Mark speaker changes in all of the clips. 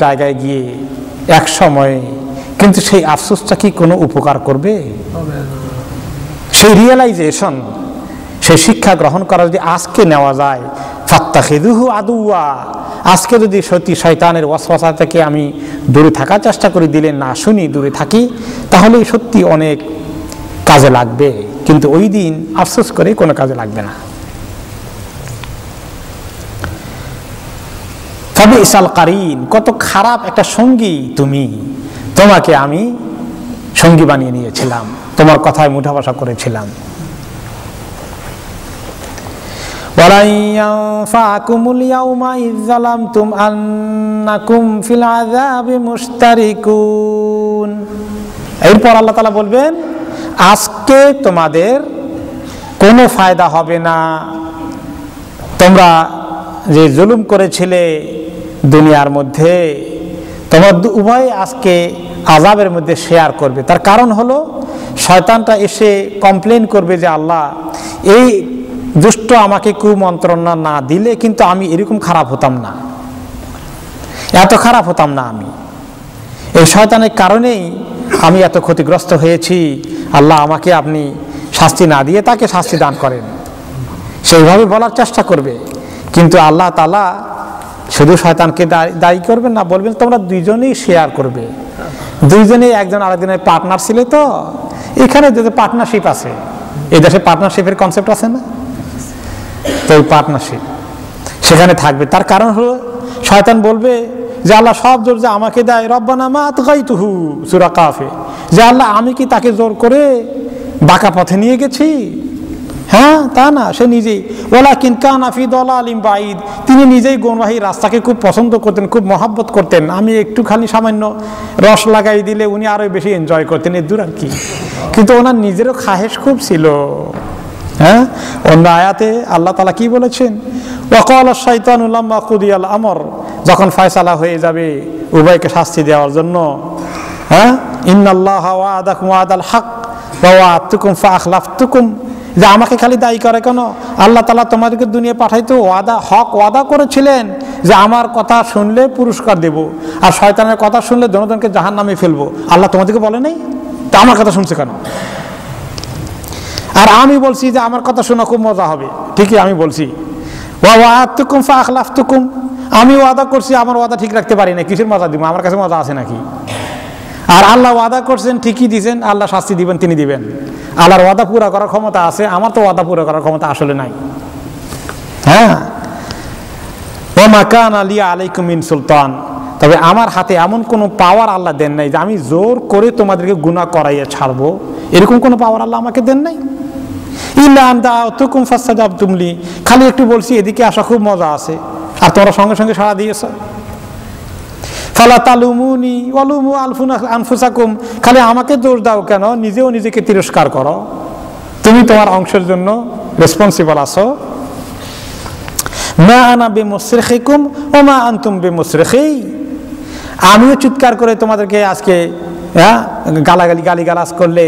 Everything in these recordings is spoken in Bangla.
Speaker 1: জায়গায় গিয়ে এক সময়, কিন্তু সেই আফসোসটা কি কোনো উপকার করবে? সেই রিয়েলাইজেশন, সেই শিক্ষা গ্রহণ করা যদি আজকে নেওয়া যায়, ফাত্তাখিযুহু আদুওয়া, আজকে যদি সত্যি শয়তানের ওয়াসওয়াসা থেকে আমি দূরে থাকার চেষ্টা করি, দিলে না শুনি, দূরে থাকি, তাহলে সত্যি অনেক কাজে লাগবে। কিন্তু ওই দিন আফসোস করে কোনো কাজে লাগবে না। ফাবিসাল কারিন, কত খারাপ একটা সঙ্গী তুমি, তোমাকে আমি সঙ্গী বানিয়ে নিয়েছিলাম, তোমার কথায় মুঠা বসা করেছিলাম। ওয়ালা ইয়ানফাকুমুল ইয়াউমা ইয যালামতুম আন্নাকুম ফিল আযাবি মুশতারিকুন। এরপর আল্লাহ তাআলা বলবেন, আজকে তোমাদের কোনো ফায়দা হবে না, তোমরা যে জুলুম করেছিলে দুনিয়ার মধ্যে, তোমার উভয় আজকে আযাবের মধ্যে শেয়ার করবে। তার কারণ হলো শয়তানটা এসে কমপ্লেন করবে যে আল্লাহ, এই দুষ্ট আমাকে কুমন্ত্রণা না দিলে কিন্তু আমি এরকম খারাপ হতাম না, এত খারাপ হতাম না, আমি এই শয়তানের কারণেই আমি এত ক্ষতিগ্রস্ত হয়েছি, আল্লাহ আমাকে আপনি শাস্তি না দিয়ে তাকে শাস্তি দান করেন, সেইভাবে বলার চেষ্টা করবে। কিন্তু আল্লাহ তাআলা শুধু শয়তানকে দায়ী করবেন না, বলবেন তোমরা দুইজনেই শেয়ার করবে, দুইজনেই একজন আরেকজনের পার্টনার ছিলে, তো এখানে যদি পার্টনারশিপ আছে, এই দেশে পার্টনারশিপের কনসেপ্ট আছে না, তো এই পার্টনারশিপ সেখানে থাকবে। তার কারণ হলো শয়তান বলবে যে আল্লাহ সব জোর যে আমাকে দেয়, রব্বানা মা আতগাইতুহু, সূরা কাফে, যে আল্লাহ আমি কি তাকে জোর করে বাঁকা পথে নিয়ে গেছি? হ্যাঁ, তা না, সে নিজেই, ওয়ালাকিন কানা ফি দালালিন বাঈদ, তিনি নিজেই গুমরাহী রাস্তাকে খুব পছন্দ করতেন, খুব মহব্বত করতেন, আমি একটু খালি সামান্য রস লাগাই দিলে উনি আরো বেশি এনজয় করতেন, এর দূর আর কি। কিন্তু ওনার নিজেরও খাহেশ খুব ছিল। হ্যাঁ, অন্য আয়াতে আল্লাহ তাআলা কি বলেছেন, ওয়াকালা শাইতানু লাম্মা কুদিয়াল আমর, যখন ফয়সালা হয়ে যাবে উভয়কে শাস্তি দেওয়ার জন্য, হ্যাঁ, ইন্নাল্লাহা ওয়াদাকুম ওয়াদাল হক ওয়া ওয়া'আতুকুম ফাআখলাফতুকুম, যে আমাকে খালি দায়ী করে কেন, আল্লাহ তাআলা তোমাদেরকে দুনিয়া পাঠাইতো ওয়াদা, হক ওয়াদা করেছিলেন যে আমার কথা শুনলে পুরস্কার দেব, আর শয়তানের কথা শুনলে দনদনকে জাহান্নামে ফেলবো, আল্লাহ তোমাদেরকে বলে নাই? তা আমার কথা শুনছে কেন? আর আমি বলছি যে আমার কথা শোনা খুব মজা হবে, ঠিকই আমি বলছি, ওয়া ওয়া'আতুকুম ফাআখলাফতুকুম, আমি ওয়াদা করছি, আমার ওয়াদা ঠিক রাখতে পারি না, কিসের মজা দিব, আমার কাছে মজা আছে নাকি? আর আল্লাহ ওয়াদা করছেন, ঠিকই দিয়েছেন, আল্লাহ শাস্তি দিবেন, তিনি দিবেন, আল্লাহর ওয়াদা পুরা করার ক্ষমতা আছে, আমার তো ওয়াদা পুরা করার ক্ষমতা আসলে নাই। হ্যাঁ, ওয়া মা কানা লিয়া আলাইকুম মিন সুলতান, তবে আমার হাতে এমন কোনো পাওয়ার আল্লাহ দেন নাই যে আমি জোর করে তোমাদেরকে গুনাহ করাইয়া ছাড়বো, এরকম কোনো পাওয়ার আল্লাহ আমাকে দেন নাই। ইল্লা আন দাআতুকুম ফাসতাজাবতুম লি, খালি একটু বলছি এদিকে আসা খুব মজা আছে, আর তোমরা সঙ্গে সঙ্গে সাড়া দিয়েছো। ফালা তালুমুনি ওয়ালুমু আনফুসাকুম, খালি আমাকে দোষ দাও কেন, নিজেও নিজেকে তিরস্কার করো, তুমি তোমার অংশের জন্য রেসপন্সিবল আছো। মা আনা বিমুসরিখিকুম ওয়া মা আনতুম বিমুসরিখি, আমিও চিৎকার করে তোমাদেরকে আজকে গালিগালাজ করলে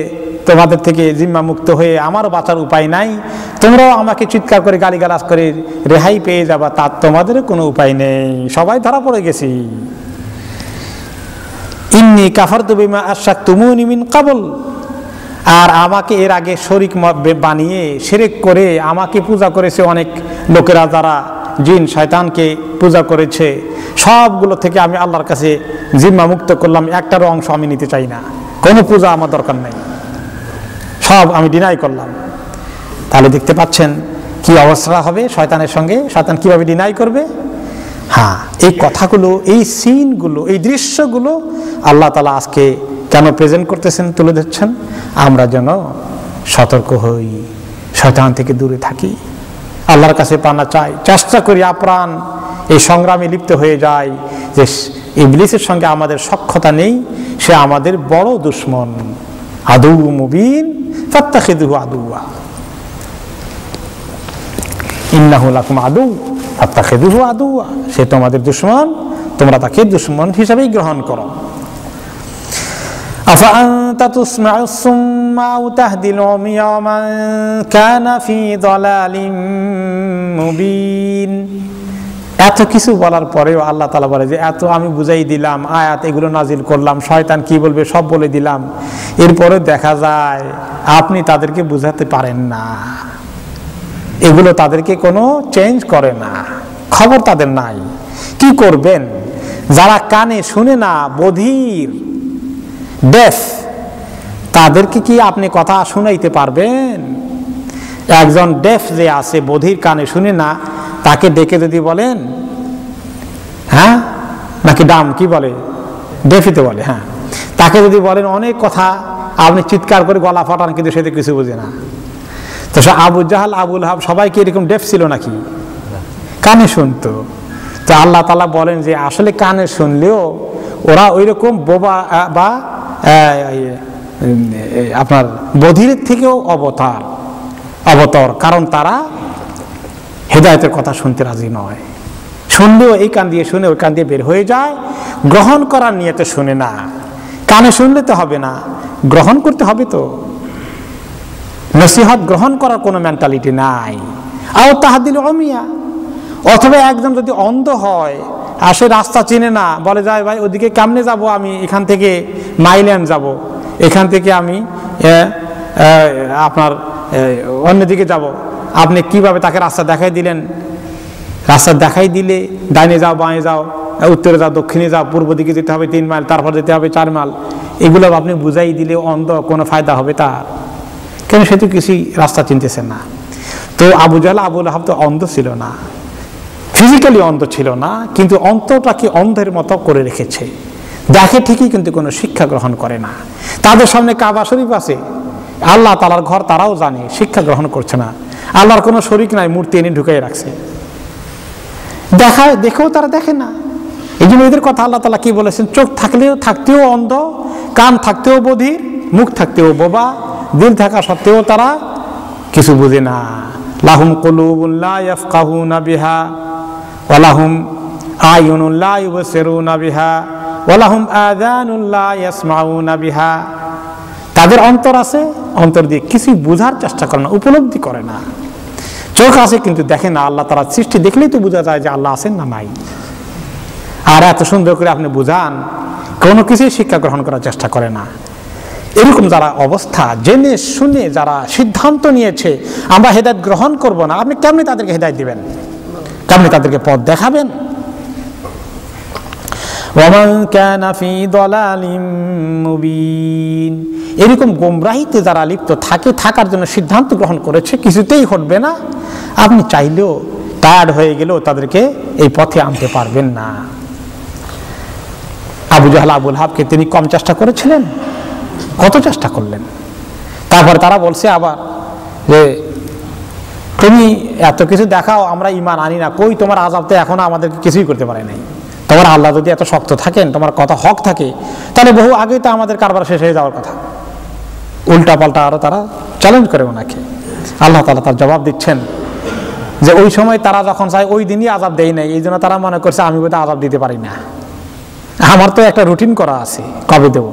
Speaker 1: তোমাদের থেকে জিম্মা মুক্ত হয়ে আমারও বাঁচার উপায় নাই, তোমরাও আমাকে চিৎকার করে গালিগালাজ করে রেহাই পেয়ে যাবা, তার তোমাদের কোনো উপায় নেই, সবাই ধরা পড়ে গেছি। ইন্নী কাফারতু বিমা আশরাকতুমুনি মিন ক্বাবল, আর আমাকে এর আগে শরীক বানিয়ে শিরক করে আমাকে পূজা করেছে অনেক লোকেরা, যারা জিন শয়তানকে পূজা করেছে, সবগুলো থেকে আমি আল্লাহর কাছে জিম্মা মুক্ত করলাম, একটারও অংশ আমি নিতে চাই না, কোনো পূজা আমার দরকার নাই, সব আমি ডিনাই করলাম। তাহলে দেখতে পাচ্ছেন কি অবস্থা হবে শয়তানের সঙ্গে, শয়তান কিভাবে ডিনাই করবে। হ্যাঁ, এই কথাগুলো, এই সিনগুলো, এই দৃশ্যগুলো আল্লাহ তাআলা আজকে কেন প্রেজেন্ট করতেছেন, তুলে ধরছেন, আমরা যেন সতর্ক হই, শয়তান থেকে দূরে থাকি, আল্লাহর কাছে পানা চাই, চেষ্টা করি, আপ্রাণ এই সংগ্রামে লিপ্ত হয়ে যাই যে ইবলিসের সঙ্গে আমাদের সখ্যতা নেই, সে আমাদের বড় দুশমন, আদু মুবিন ফাত্তাখিযুহু আদুওয়া, ইন্নাহু লাকুম আদু ফাত্তাখিযুহু আদুওয়া, সে তোমাদের দুশমন, তোমরা তাকে দুশমন হিসেবেই গ্রহণ করো। আফাআনতা তুসমাউস সুম্মা আও তাহদিল উমিয়া মান কানা ফি দালালিম মুবিন, এত কিছু বলার পরেও আল্লাহ তাআলা বলে যে এত আমি বুঝাই দিলাম, আয়াত এগুলো নাজিল করলাম, শয়তান কি বলবে সব বলে দিলাম, এরপরে দেখা যায় আপনি তাদেরকে বুঝাতে পারেন না। এগুলো তাদেরকে কোনো চেঞ্জ করে না, খবর তাদের নাই। কি করবেন? যারা কানে শুনে না, বধির, ডেফ, তাদেরকে কি আপনি কথা শুনাইতে পারবেন? একজন ডেফ যে আছে, বধির, কানে শুনে না, তাকে ডেকে যদি বলেন, হ্যাঁ নাকি ডাম কি বলে, ডেফিতে বলে, হ্যাঁ, তাকে যদি বলেন অনেক কথা, আপনি চিৎকার করে গলা ফাটান, কিন্তু সে তো কিছু বুঝে না। তো আবু জাহাল, আবুল আহাব সবাই কি এরকম ডেফ ছিল নাকি? কানে শুনতো। তো আল্লাহ তাআলা বলেন যে আসলে কানে শুনলেও ওরা ওই রকম বোবা বা আপনার বধিরের থেকেও অবতর, কারণ তারা হেদায়েতের কথা শুনতে রাজি নয়। শুনলেও এই কান দিয়ে শুনে ওই কান দিয়ে বের হয়ে যায়, গ্রহণ করার নিয়তে শুনে না। কানে শুনলে তো হবে না, গ্রহণ করতে হবে। তো নসিহত গ্রহণ করার কোনো মেন্টালিটি নাই। আও তাহাদিল অমিয়া, অথবা একজন যদি অন্ধ হয়, আসে রাস্তা চিনে না, বলে যায় ভাই ওদিকে কেমনে যাব, আমি এখান থেকে মাইল্যান্ড যাব, এখান থেকে আমি আপনার অন্যদিকে যাব, আপনি কিভাবে তাকে রাস্তা দেখাই দিলেন? রাস্তা দেখাই দিলে ডাইনে যাও, বাঁয়ে যাও, উত্তরে যাও, দক্ষিণে যাও, পূর্ব দিকে যেতে হবে 3 মাইল, তারপর যেতে হবে 4 মাইল, এগুলো আপনি বুঝাই দিলে অন্ধ কোনো ফায়দা হবে তার? কেন, সে তো কিছুই রাস্তা চিনতেছে না। তো আবু জাহল, আবুল আহাব তো অন্ধ ছিল না, ফিজিক্যালি অন্ধ ছিল না, কিন্তু অন্তরটাকে অন্ধের মতো করে রেখেছে। দেখে ঠিকই, কিন্তু কোনো শিক্ষা গ্রহণ করে না। তাদের সামনে কাবা শরীফ আছে, আল্লাহ তাআলার ঘর, তারাও জানে, শিক্ষা গ্রহণ করছে না। আল্লাহর কোনো শরীক নাই, মূর্তি এনে ঢুকাই রাখছে, দেখেও তারা দেখে না। এই জন্য এদের কথা আল্লাহ তাআলা কি বলেছেন? চোখ থাকতেও অন্ধ, কান থাকতেও বধির, মুখ থাকতেও বোবা, দিল থাকা সত্ত্বেও তারা কিছু বুঝে না। লাহুম কুলুবুন লা ইয়াফকাহুনা বিহা ওয়া লাহুম আয়ুনুন লা ইউবসিরুনা বিহা ওয়া লাহুম আযানুন লা ইয়াসমাউনা বিহা। তাদের অন্তর আছে, অন্তর দিয়ে কিছু বোঝার চেষ্টা করে না, উপলব্ধি করে না। চোখ আছে কিন্তু দেখে না। আল্লাহ তাআলার সৃষ্টি দেখলেই তো বোঝা যায় যে আল্লাহ আছেন না নাই। আর এত সুন্দর করে আপনি বুঝান, কোনো কিছুই শিক্ষা গ্রহণ করার চেষ্টা করে না। এরকম যারা অবস্থা, জেনে শুনে যারা সিদ্ধান্ত নিয়েছে আমরা হেদায়েত গ্রহণ করব না, আপনি কেমনি তাদেরকে হেদায়েত দিবেন? কেমনি তাদেরকে পথ দেখাবেন? ওয়ামান কানা ফি দালালিম মুবিন, এরকম গোমরাহিতে যারা লিপ্ত থাকে, থাকার জন্য সিদ্ধান্ত গ্রহণ করেছে, কিছুতেই হটবে না, আপনি চাইলেও, টায়ার্ড হয়ে গেলেও তাদেরকে এই পথে আনতে পারবেন না। আবু জাহল, আবুল আহাবকে তিনি কম চেষ্টা করেছিলেন? কত চেষ্টা করলেন। তারপরে তারা বলছে আবার যে তুমি এত কিছু দেখাও, আমরা ঈমান আনি না। কই, তোমার আযাব তো এখনো আমাদেরকে কিছুই করতে পারে নাই। তোমার আল্লাহ যদি এত শক্ত থাকেন, তোমার কথা হক থাকে, তাহলে বহু আগেই তো আমাদের কারবার শেষ হয়ে যাওয়ার কথা। উল্টা পাল্টা আরো তারা চ্যালেঞ্জ করে ওনাকে। আল্লাহ তাআলা তার জবাব দিচ্ছেন যে ওই সময় তারা যখন চায় ওই দিনই আযাব দেয় নাই, এই জন্য তারা মনে করছে আমি বোধহয় আযাব দিতে পারি না, আমার তো একটা রুটিন করা আছে, কবে দেব।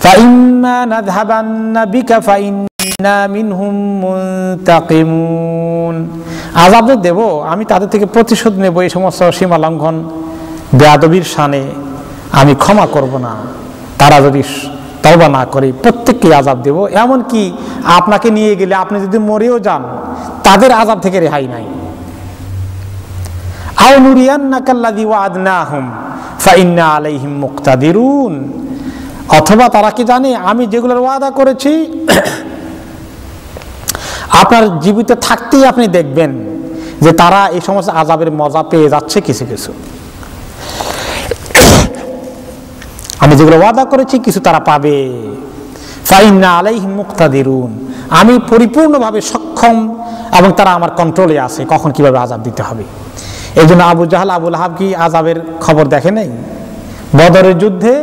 Speaker 1: فَإِمَّا نَذْهَبَنَّ بِكَ فَإِنَّا مِنْهُمْ مُنْتَقِمُونَ, আযাব দেব, আমি তাদের থেকে প্রতিশোধ নেব, এই সমস্ত সীমা লঙ্ঘন, বেয়াদবির শানে আমি ক্ষমা করব না। তারা যদি তওবা না করে প্রত্যেককে আযাব দেব। এমনকি আপনাকে নিয়ে গেলে আপনি যদি মরেও যান, তাদের আযাব থেকে রেহাই নাই। আও নুরিয়ান্নাকাল্লাযী ওয়া'আদনাহুম ফাইন্না আলাইহিম মুক্তাদিরুন, অথবা তারা কি জানে আমি যেগুলোর ওয়াদা করেছি আপনার জীবিত থাকতেই আপনি দেখবেন যে তারা এই সমস্ত আযাবের মজা পেয়ে যাচ্ছে কিছু কিছু। আমি যেগুলো ওয়াদা করেছি কিছু তারা পাবে। ফাইন্না আলাইহিম মুক্তাদিরুন, আমি পরিপূর্ণভাবে সক্ষম এবং তারা আমার কন্ট্রোলে আছে কখন কিভাবে আযাব দিতে হবে। এই জন্য আবু জাহল, আবুল আহাব কি আযাবের খবর দেখে নাই? বদরের যুদ্ধে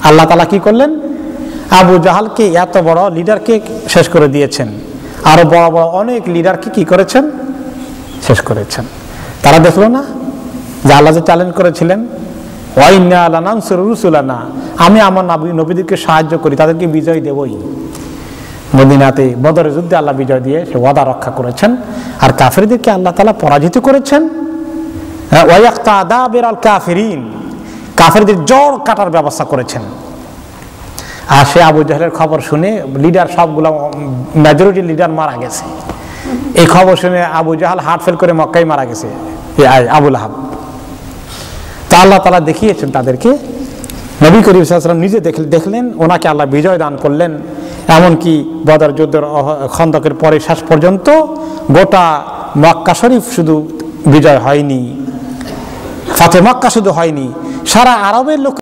Speaker 1: আল্লাহ তাআলা কি করলেন? আবু জাহালকে, এত বড় লিডারকে শেষ করে দিয়েছেন। আরো বড় বড় অনেক লিডারকে কি করেছেন? শেষ করেছেন। তারা দেখলো না যে আল্লাহ যে চ্যালেঞ্জ করেছিলেন, ওয়াইন্না লানানসুরু রুসুলানা, আমি আমার নবীদেরকে সাহায্য করি, তাদেরকে বিজয় দেবই। মদিনাতে বদরের যুদ্ধে আল্লাহ বিজয় দিয়ে সে ওয়াদা রক্ষা করেছেন। আর কাফেরদেরকে আল্লাহ তাআলা পরাজিত করেছেন। ওয়ায়াক্তা দাবিরাল কাফিরিন, কাফেরদের জড় কাটার ব্যবস্থা করেছেন। আর সে আবু জাহেলের খবর শুনে লিডার সবগুলো মেজরিটি লিডার মারা গেছে। এই খবর শুনে আবু জাহাল হার্ট ফেল করে মক্কায় মারা গেছে, আবুল আহাব। তা আল্লাহ তাআলা দেখিয়েছেন তাদেরকে, নবী করিম সাল্লাল্লাহু আলাইহি ওয়াসাল্লাম নিজে দেখলেন, ওনাকে আল্লাহ বিজয় দান করলেন। এমনকি বদর যুদ্ধের খন্দকের পরে শেষ পর্যন্ত গোটা মক্কা শরীফ শুধু বিজয় হয়নি, ফাতে মক্কা শুধু হয়নি, সারা আরবের লোক